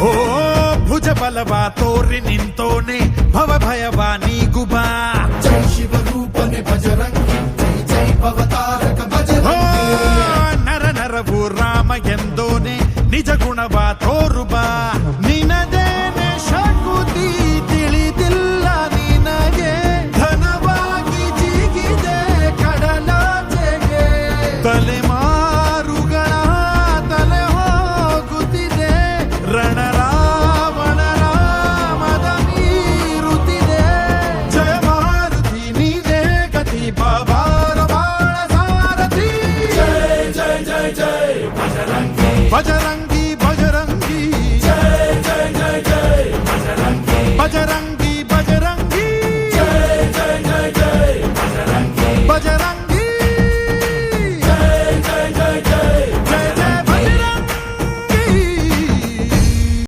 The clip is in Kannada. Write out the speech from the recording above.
ಓ ಭುಜ ಬಲವ ತೋರಿ ನಿಂತೋನೆ ಭವ ಭಯವ ನೀಗುಬಾ ಜೈ ಶಿವರೂಪನೆ ಬಜರಂಗಿ ಜೈ ಜೈ ಭವತಾರಕ ಓ ಬಜರಂಗಿ ನರ ನರವು ರಾಮ ಎಂದೋನೆ ನಿಜ ಗುಣವ ತೋರುಬಾ ನಿನದೇನೆ ಶಕುತಿ ತಿಳಿದಿಲ್ಲ ನಿನಗೆ ಧನವಾಗಿ ಜಿಗಿದೆ ಕಡಲಾಚೆಗೆ ತಲೆಮಾರುಗಳ ತಲೆ ಹೋಗುತ್ತಿದೆ ರಣರಾವಣ ರಾಮದ ಮೀರುತ್ತಿದೆ ಜಯ ಮಾರುತಿ ನೀನೇ ಗತಿ ಬಾಬಾರ ಬಾಳ ಸಾರಥಿ ಜೈ ಜೈ ಜೈ ಜೈ ಬಜರಂಗಿ ಬಜರಂಗ